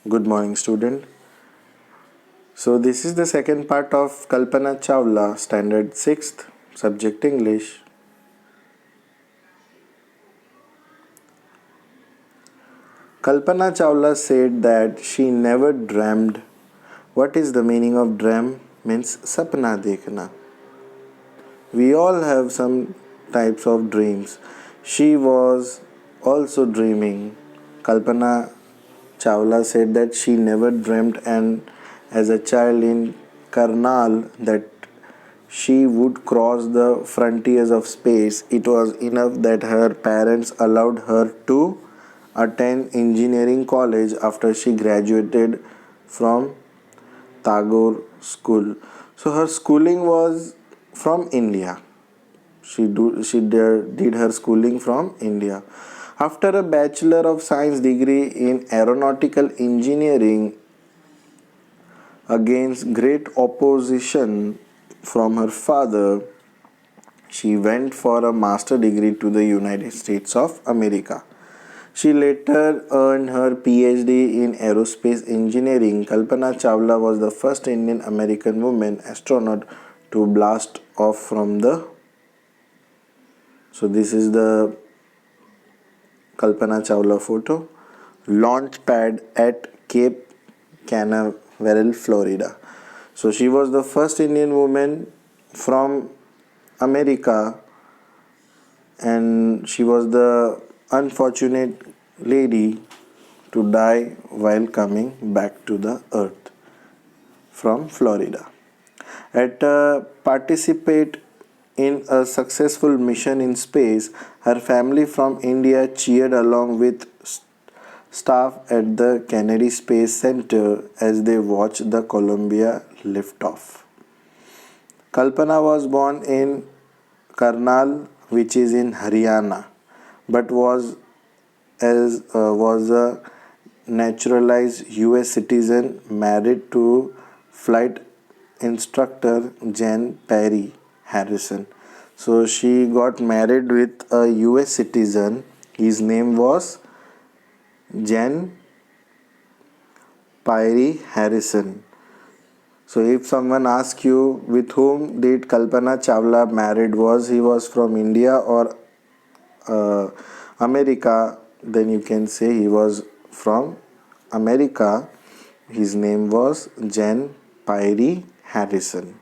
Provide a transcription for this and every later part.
Good morning, student. So, this is the second part of Kalpana Chawla, Standard 6th, Subject English. Kalpana Chawla said that she never dreamed. What is the meaning of dream? Means sapna dekhna. We all have some types of dreams. She was also dreaming. Kalpana Chawla said that she never dreamt, and as a child in Karnal, that she would cross the frontiers of space. It was enough that her parents allowed her to attend engineering college after she graduated from Tagore School. So her schooling was from India. She did her schooling from India. After a Bachelor of Science degree in Aeronautical Engineering, against great opposition from her father, she went for a master degree to the United States of America. She later earned her PhD in aerospace engineering. Kalpana Chawla was the first Indian American woman astronaut to blast off from the. So, this is the Kalpana Chawla photo. Launch pad at Cape Canaveral, Florida. So, she was the first Indian woman from America, and she was the unfortunate lady to die while coming back to the earth from Florida. At participate in a successful mission in space, her family from India cheered along with staff at the Kennedy Space Center as they watched the Columbia liftoff. Kalpana was born in Karnal, which is in Haryana, but was a naturalized U.S. citizen, married to flight instructor Jen Perry Harrison. So she got married with a U.S. citizen. His name was Jen Perry Harrison. So if someone asks you with whom did Kalpana Chawla married, was he was from India or uh, America, then you can say he was from America. His name was Jen Perry Harrison.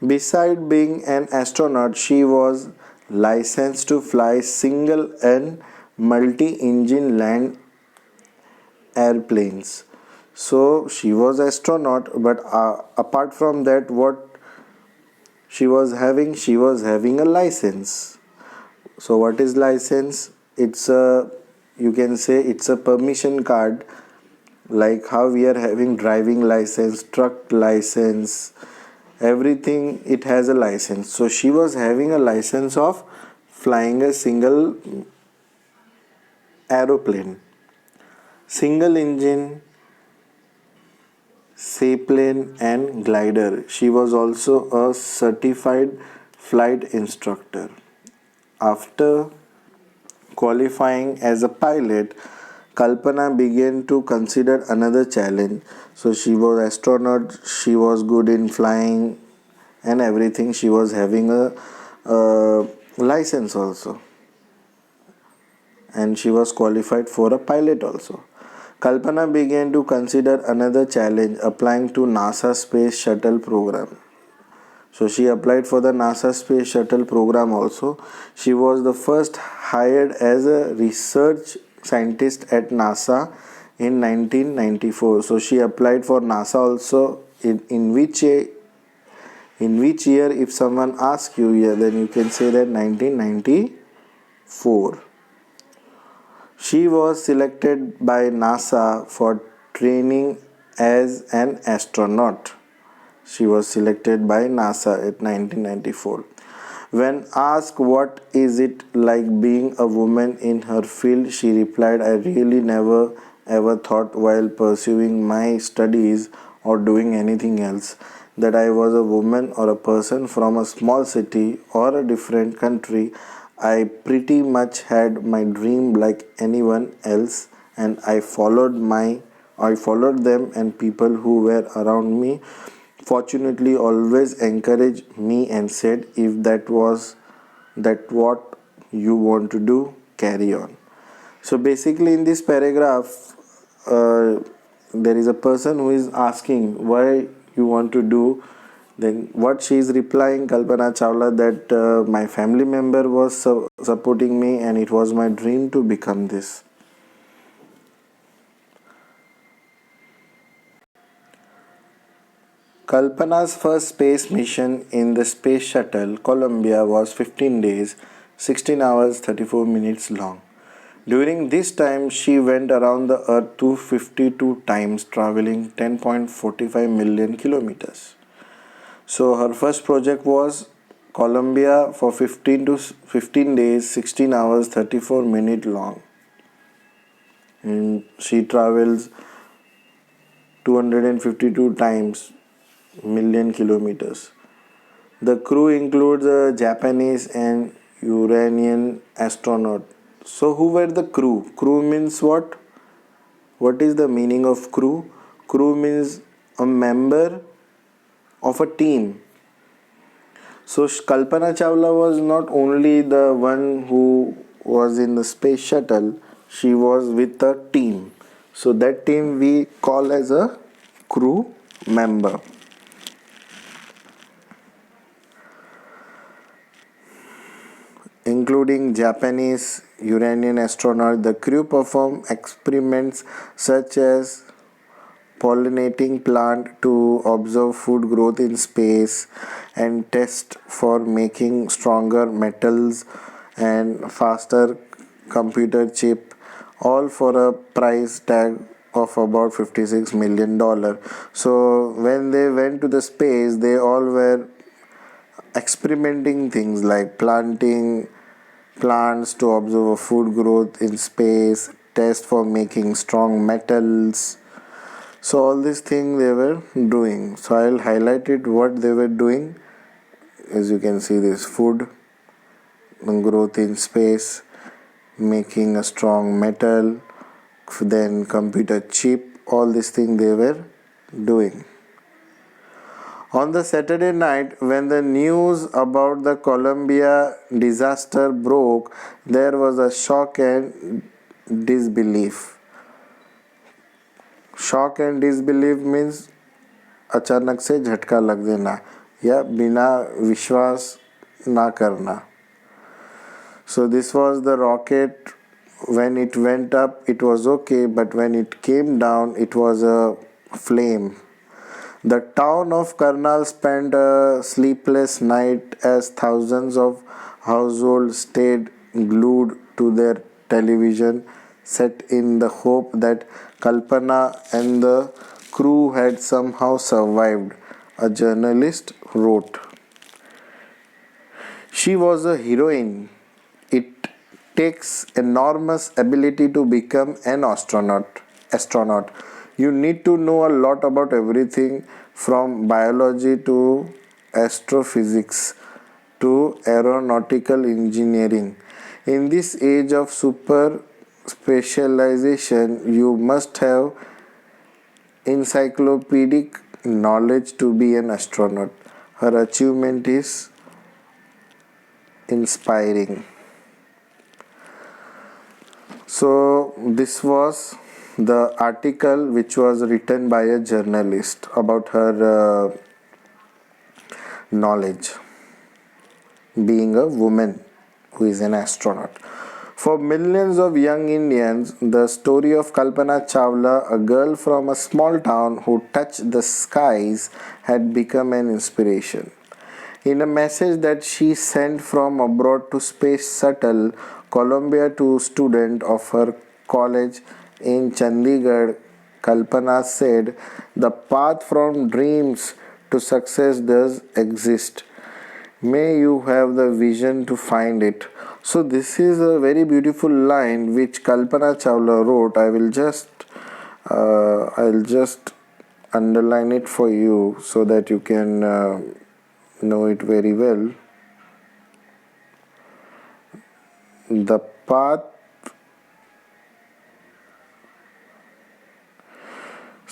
Beside being an astronaut, she was licensed to fly single and multi-engine land airplanes. So she was astronaut, but apart from that, what she was having a license. So what is license? It's a, you can say it's a permission card, like how we are having driving license, truck license, everything it has a license. So she was having a license of flying a single aeroplane, single engine seaplane and glider. She was also a certified flight instructor. After qualifying as a pilot, Kalpana began to consider another challenge. So she was astronaut, she was good in flying and everything. She was having a license also, and she was qualified for a pilot also. Kalpana began to consider another challenge, applying to NASA Space Shuttle program. So she applied for the NASA Space Shuttle program also. She was the first hired as a research scientist at NASA in 1994. So she applied for NASA also. In which year, if someone asks you, yeah, then you can say that 1994. She was selected by NASA for training as an astronaut. She was selected by NASA at 1994. When asked what is it like being a woman in her field, she replied, I really never ever thought while pursuing my studies or doing anything else that I was a woman or a person from a small city or a different country. I pretty much had my dream like anyone else, and I followed them, and people who were around me fortunately always encouraged me and said, if that what you want to do, carry on. So basically in this paragraph, there is a person who is asking why you want to do. Then what she is replying, Kalpana Chawla, that my family member was supporting me and it was my dream to become this. Kalpana's first space mission in the space shuttle Columbia was 15 days, 16 hours, 34 minutes long. During this time, she went around the Earth 252 times, traveling 10.45 million kilometers. So her first project was Columbia for 15 days, 16 hours, 34 minutes long. And she travels 252 times million kilometers. The crew includes a Japanese and Uranian astronaut. So who were the crew? Crew means what? What is the meaning of crew? Crew means a member of a team. So Kalpana Chawla was not only the one who was in the space shuttle, she was with a team. So that team we call as a crew member. Including Japanese Uranian astronaut, the crew performed experiments such as pollinating plant to observe food growth in space and test for making stronger metals and faster computer chip, all for a price tag of about $56 million. So when they went to the space, they all were experimenting things like planting plants to observe food growth in space, test for making strong metals. So all these things they were doing. So I'll highlight it what they were doing. As you can see, this food growth in space, making a strong metal, then computer chip. All these things they were doing. On the Saturday night, when the news about the Columbia disaster broke, there was a shock and disbelief. Shock and disbelieve means अचानक से झटका लग देना या बिना विश्वास ना करना. So this was the rocket. When it went up, it was okay, but when it came down, it was a flame. The town of Karnal spent a sleepless night as thousands of households stayed glued to their television set in the hope that Kalpana and the crew had somehow survived, a journalist wrote. She was a heroine. It takes enormous ability to become an astronaut. You need to know a lot about everything from biology to astrophysics to aeronautical engineering. In this age of super specialization, you must have encyclopedic knowledge to be an astronaut. Her achievement is inspiring. So, this was the article which was written by a journalist about her knowledge, being a woman who is an astronaut. For millions of young Indians, the story of Kalpana Chawla, a girl from a small town who touched the skies, had become an inspiration. In a message that she sent from abroad to Space Shuttle Columbia to students of her college in Chandigarh, Kalpana said, "The path from dreams to success does exist. May you have the vision to find it." So this is a very beautiful line which Kalpana Chawla wrote. I'll just underline it for you so that you can know it very well. The path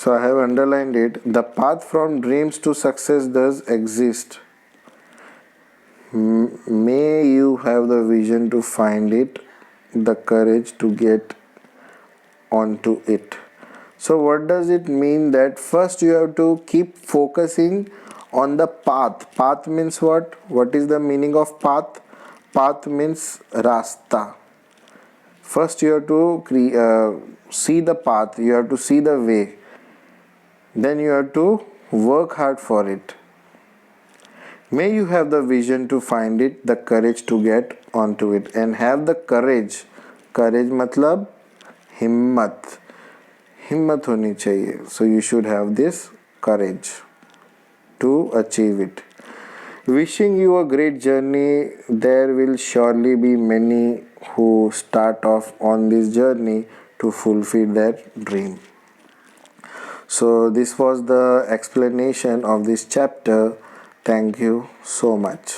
So I have underlined it. The path from dreams to success does exist. May you have the vision to find it, the courage to get onto it. So what does it mean? That first you have to keep focusing on the path. Path means what? What is the meaning of path? Path means rasta. First you have to see the path, you have to see the way. Then you have to work hard for it. May you have the vision to find it, the courage to get onto it, and have the courage. Courage मतलब हिम्मत. हिम्मत होनी चाहिए. So you should have this courage to achieve it. Wishing you a great journey. There will surely be many who start off on this journey to fulfill their dream. So this was the explanation of this chapter. Thank you so much.